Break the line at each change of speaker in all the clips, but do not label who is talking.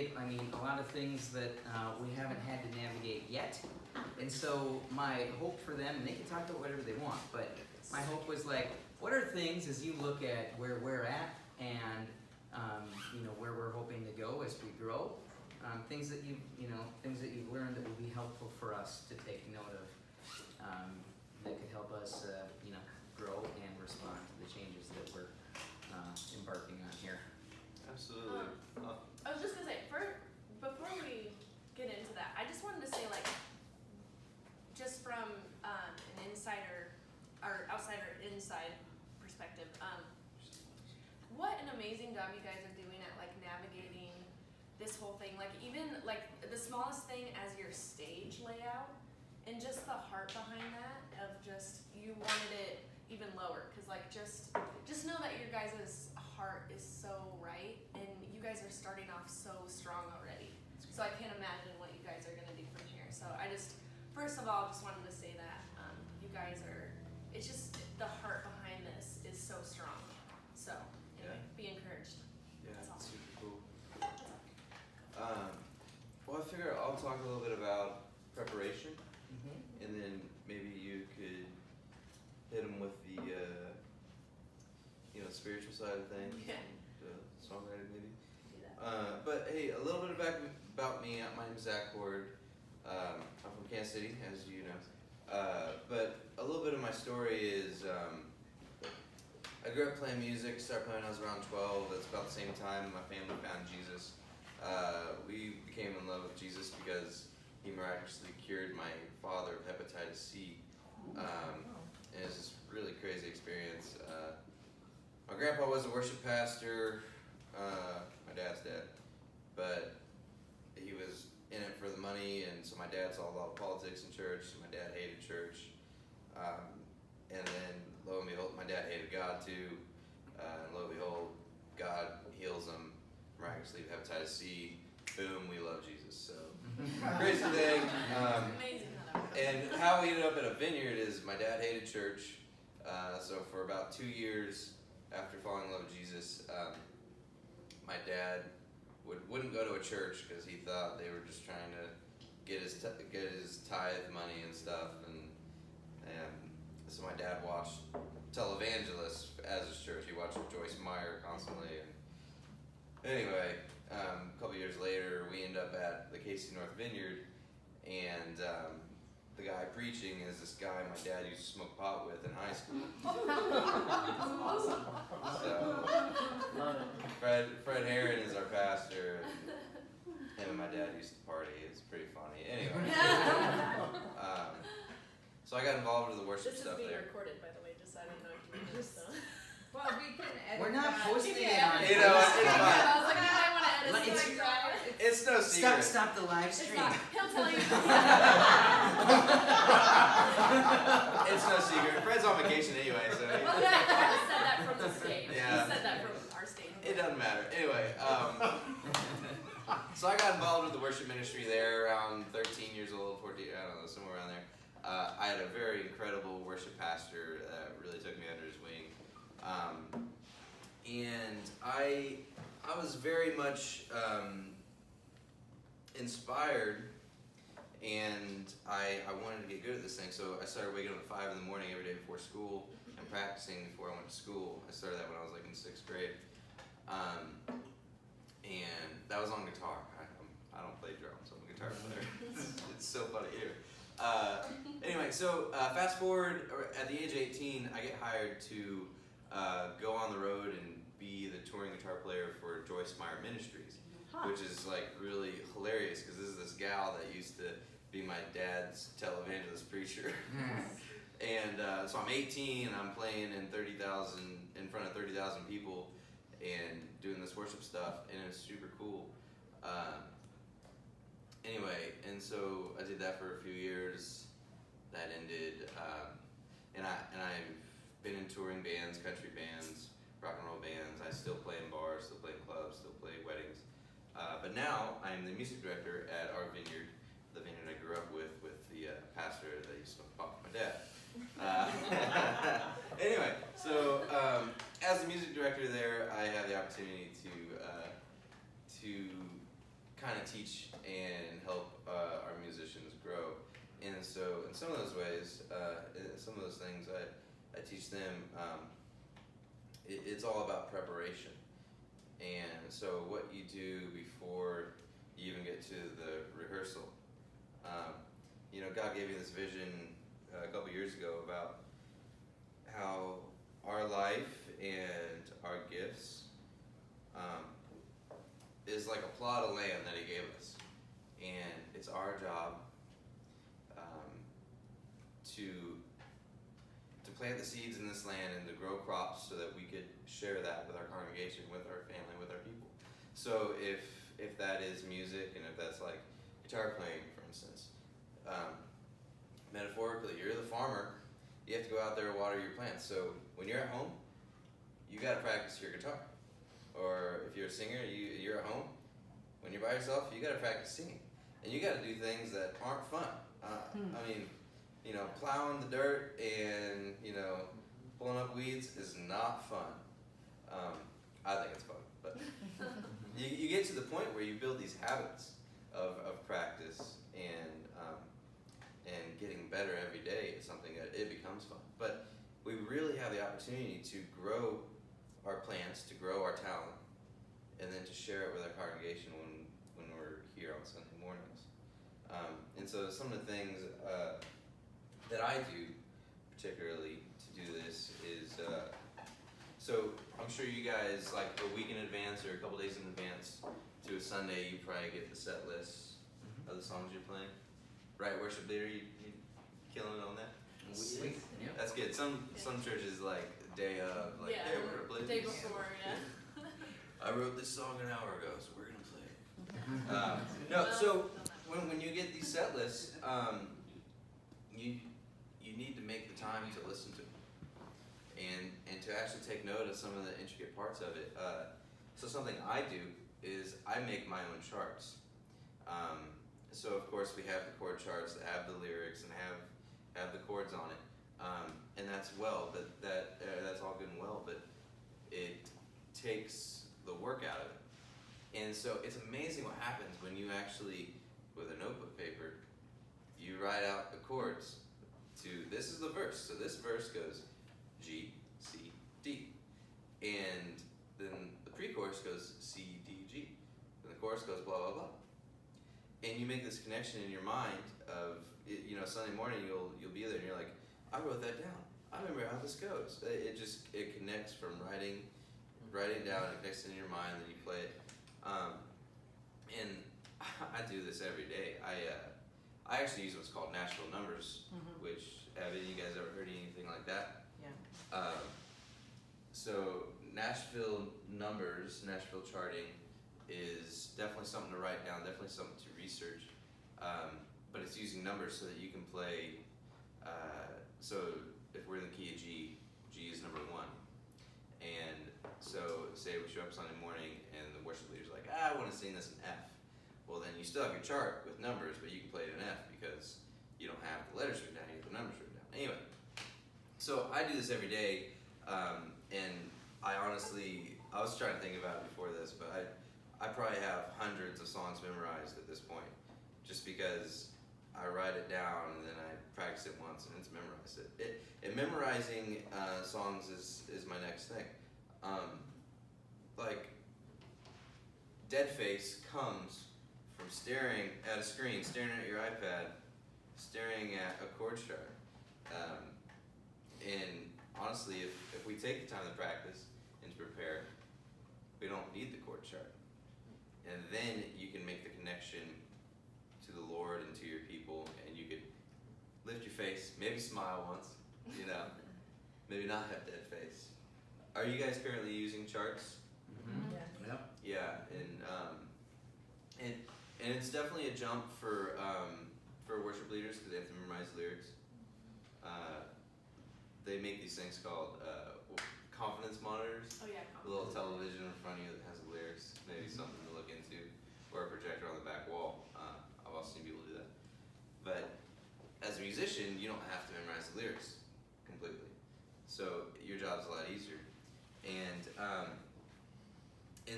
navigate, I mean, a lot of things that we haven't had to navigate yet. And so my hope for them, and they can talk about whatever they want, but my hope was like, what are things as you look at where we're at and where we're hoping to go as we grow, things that you've learned that will be helpful for us to take note of, that could help us grow and respond to the changes that we're embarking on here.
Absolutely.
I was just gonna say, before we get into that, I just wanted to say, like, just from an insider or outsider inside perspective, what an amazing job you guys are doing at like navigating this whole thing. Like even like the smallest thing as your stage layout, and just the heart behind that of just you wanted it even lower, because like just know that your guys' heart is so right, and you guys are starting off so strong already. So I can't imagine what you guys are gonna do from here. So I just, first of all, just wanted to say that you guys are. It's just the heart behind this is so strong. So anyway, be encouraged.
Yeah,
That's all.
super cool. Well, I figure I'll talk a little bit about preparation, and then maybe you could hit them with the spiritual side of things,
Yeah.
the songwriting maybe.
Do that.
But hey, a little bit about me. My name is Hord. I'm from Kansas City, as you know. But a little bit of my story is I grew up playing music. Started playing when I was around 12. That's about the same time my family found Jesus. We became in love with Jesus because he miraculously cured my father of hepatitis C. And it's this really crazy experience. My grandpa was a worship pastor, my dad's dad, but he was in it for the money, and so my dad saw a lot of politics in church, and my dad hated church. And then, lo and behold, my dad hated God too, and lo and behold, God heals him miraculously with hepatitis C. Boom, we love Jesus. So, crazy thing.
Amazing how that works.
And how we ended up at a vineyard is my dad hated church. So for about 2 years after falling in love with Jesus, my dad wouldn't go to a church because he thought they were just trying to get his tithe money and stuff. And so my dad watched televangelists as his church. He watched Joyce Meyer constantly. And anyway, a couple years later, we end up at the Casey North Vineyard, and the guy preaching is this guy my dad used to smoke pot with in high school.
Awesome.
So, Fred Herron is our pastor, and him and my dad used to party. It's pretty funny. Anyway, so I got involved with the worship
This is
stuff
being
there.
recorded, by the way, just so I don't know if you know. So.
Well, we can edit.
We're not
that.
posting it
Yeah.
on.
You know, it's
I
fine.
was like, you might want to edit
It's-
something like that.
It's no secret.
Stop the live
It's
stream.
not. He'll tell you.
It's no secret. Fred's on vacation anyway, so
Well, yeah, Fred said that from the stage.
Yeah.
He said that from our stage.
it doesn't matter. Anyway, so I got involved with the worship ministry there around 13 years old, 14, I don't know, somewhere around there. I had a very incredible worship pastor that really took me under his wing. And I was very much inspired, and I wanted to get good at this thing, so I started waking up at 5 in the morning every day before school and practicing before I went to school. I started that when I was like in 6th grade. And that was on guitar. I don't play drums, I'm a guitar player. It's so funny. Anyway, so fast forward, at the age of 18, I get hired to go on the road and be the touring guitar player for Joyce Meyer Ministries, which is like really hilarious because this is this gal that used to be my dad's televangelist preacher. And so I'm 18, and I'm playing in front of 30,000 people and doing this worship stuff, and it's super cool. Anyway, and so I did that for a few years. That ended, and I've been in touring bands, country bands, rock and roll bands. I still play in bars, still play in clubs, still play weddings. But now I'm the music director at our vineyard, the vineyard I grew up with the pastor that used to talk to my dad. Anyway, so as the music director there, I have the opportunity to kind of teach and help our musicians grow. And so in some of those ways, in some of those things I teach them, it's all about preparation. And so what you do before you even get to the rehearsal. God gave me this vision a couple years ago about how our life and our gifts is like a plot of land that he gave us. And it's our job to plant the seeds in this land and to grow crops so that we could share that with our congregation, with our family, with our people. So if that is music, and if that's like guitar playing, for instance, metaphorically, you're the farmer. You have to go out there and water your plants. So when you're at home, you got to practice your guitar. Or if you're a singer, you're at home. When you're by yourself, you got to practice singing. And you got to do things that aren't fun. I mean, plowing the dirt and, pulling up weeds is not fun. I think it's fun. But you get to the point where you build these habits of practice and getting better every day at something that it becomes fun. But we really have the opportunity to grow our plants, to grow our talent, and then to share it with our congregation when we're here on Sunday mornings. And so some of the things that I do particularly to do this is, so I'm sure you guys, like a week in advance or a couple days in advance to a Sunday, you probably get the set list of the songs you're playing. Right, worship leader, you killing it on that?
Yeah.
That's good. Some churches like day of, like,
Yeah,
hey, we're gonna play
day
this.
before, yeah.
I wrote this song an hour ago, so we're gonna play it. No, so when you get these set lists, you need to make the time to listen to them and to actually take note of some of the intricate parts of it. So something I do is I make my own charts. So of course we have the chord charts that have the lyrics and have the chords on it, and that's all good and well, but it takes the work out of it. And so it's amazing what happens when you actually, with a notebook paper, you write out the chords to, this is the verse. So this verse goes G, C, D. And then the pre-chorus goes C, D, G. And the chorus goes blah, blah, blah. And you make this connection in your mind of, Sunday morning you'll be there and you're like, I wrote that down. I remember how this goes. It connects from writing down, it connects in your mind, then you play it. And I do this every day. I actually use what's called Nashville numbers, which, have any of you guys ever heard anything like that?
Yeah.
So Nashville numbers, Nashville charting, is definitely something to write down, definitely something to research. But it's using numbers so that you can play. So if we're in the key of G, G is number 1. And so say we show up Sunday morning and the worship leader's like, I want to sing this in F. Well, then you still have your chart with numbers, but you can play it in F because you don't have the letters written down, you have the numbers written down. Anyway, so I do this every day, and I was trying to think about it before this, but I probably have hundreds of songs memorized at this point, just because I write it down and then I practice it once and it's memorized. And memorizing songs is my next thing. Like, dead face comes from staring at a screen, staring at your iPad, staring at a chord chart. And honestly, if we take the time to practice and to prepare, we don't need the chord chart. And then you can make the connection to the Lord and to your people, and you could lift your face, maybe smile once, maybe not have dead face. Are you guys currently using charts?
Yeah.
Yep.
Yeah, and it's definitely a jump for worship leaders because they have to memorize lyrics. They make these things called confidence monitors.
Oh yeah.
A little television in front of you that has the lyrics, maybe something to look into, or a projector on the back wall. I've also seen people do that. But as a musician, you don't have to memorize the lyrics completely, so your job's a lot easier. And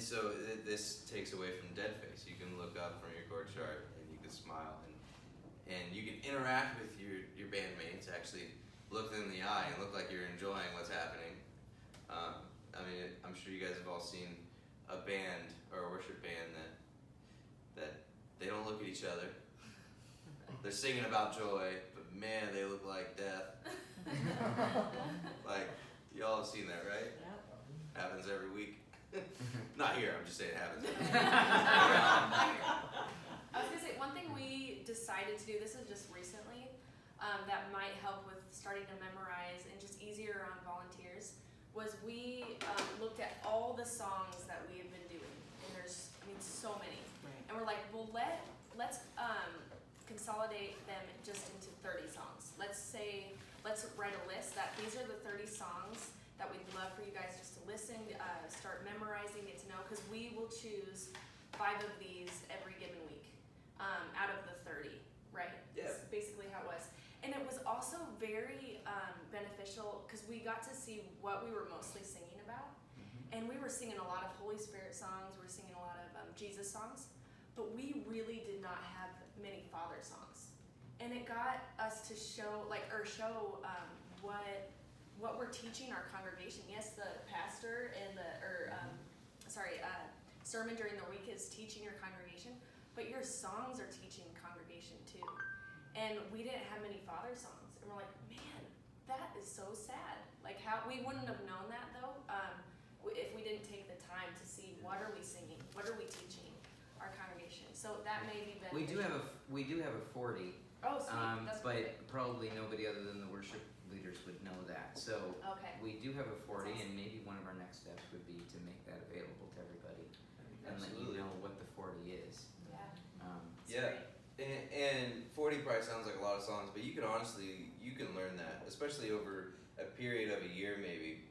so this takes away from dead face. You can look up from your chord chart, and you can smile, and you can interact with your bandmates, actually look them in the eye and look like you're enjoying what's happening. I mean, I'm sure you guys have all seen a band or a worship band that they don't look at each other. They're singing about joy, but man, they look like death. Like, y'all have seen that, right? Happens every week. Not here, I'm just saying it happens every week.
I was gonna say, one thing we decided to do, this is just recently, that might help with starting to memorize and just easier on volunteers, was we looked at all the songs that we have been doing, and there's, so many.
Right.
And we're like, well, let's consolidate them just into 30 songs. Let's write a list that these are the 30 songs that we'd love for you guys just to listen, start memorizing, get to know, because we will choose 5 of these every given week out of the 30, right?
Yeah.
That's basically how it was. And it was also very beneficial because we got to see what we were mostly singing about. And we were singing a lot of Holy Spirit songs, we were singing a lot of Jesus songs, but we really did not have many Father songs. And it got us to show what we're teaching our congregation. Yes, the pastor and sermon during the week is teaching your congregation, but your songs are teaching congregation too. And we didn't have many Father songs, and we're like, man, that is so sad. Like, how we wouldn't have known that though if we didn't take the time to see what are we singing, what are we teaching our congregation. So that may be beneficial.
We do have a 40.
Oh, sweet. That's
but
perfect.
probably nobody other than the worship leaders would know that. So
Okay.
we do have a 40,
That's awesome.
and maybe one of our next steps would be to make that available to everybody and let
Absolutely.
you know what the 40 is.
Yeah.
It's
Yeah.
great.
And 40 probably sounds like a lot of songs, but you can learn that, especially over a period of a year maybe,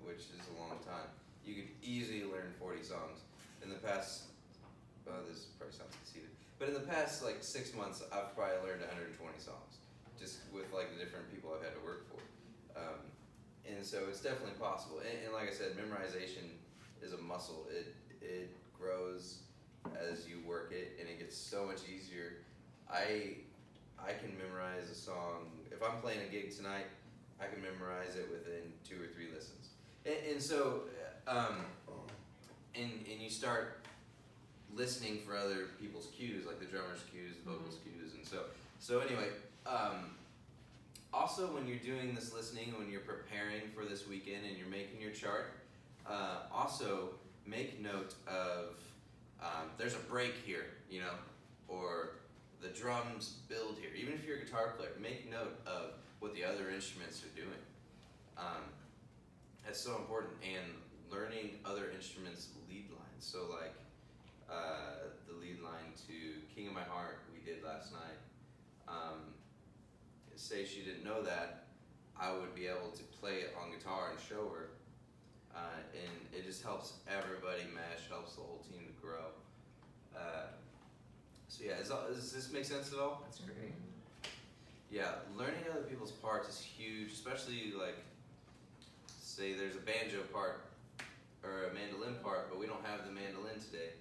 which is a long time. You could easily learn 40 songs. In the past, this probably sounds conceited, but in the past like 6 months, I've probably learned 120 songs, just with like the different people I've had to work for. And so it's definitely possible. And like I said, memorization is a muscle. It grows as you work it, and it gets so much easier. I can memorize a song. If I'm playing a gig tonight, I can memorize it within 2 or 3 listens. And so, and you start listening for other people's cues, like the drummer's cues, the vocals cues, and so anyway, also when you're doing this listening, when you're preparing for this weekend and you're making your chart, also make note of, there's a break here, or the drums build here. Even if you're a guitar player, make note of what the other instruments are doing. That's so important. And learning other instruments' lead lines. So like the lead line to King of My Heart we did last night. Say she didn't know that, I would be able to play it on guitar and show her. And it just helps everybody mesh, helps the whole team to grow. So yeah, does this make sense at all?
That's great.
Yeah, learning other people's parts is huge, especially like, say there's a banjo part or a mandolin part, but we don't have the mandolin today.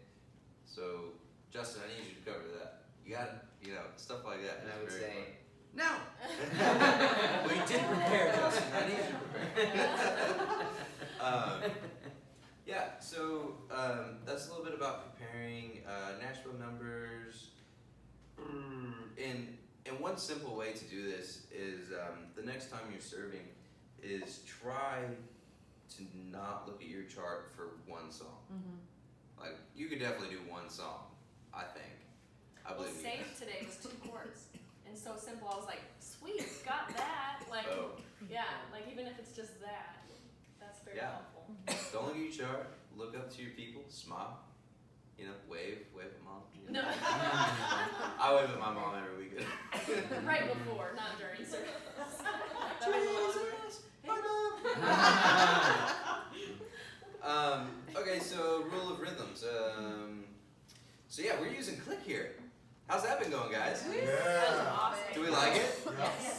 So, Justin, I need you to cover that. You got it? Stuff like that.
And I
is
would
very
say,
fun.
no!
We did prepare, Justin. I need you to prepare. Yeah, so that's a little bit about preparing Nashville numbers. And one simple way to do this is the next time you're serving is try to not look at your chart for one song. Like, you could definitely do one song, I think. I
Well,
believe you.
save today was 2 chords, and so simple. I was like, sweet, got that. Like,
Oh.
yeah, like even if it's just that, that's very
Yeah.
helpful.
Don't look at your chart. Look up to your people. Smile. Wave at mom.
No,
I wave at my mom every weekend.
right before, not during service.
Jesus, okay, so rule of rhythms. So yeah, we're using click here. How's that been going, guys?
That was awesome.
Do we like it?
Yes.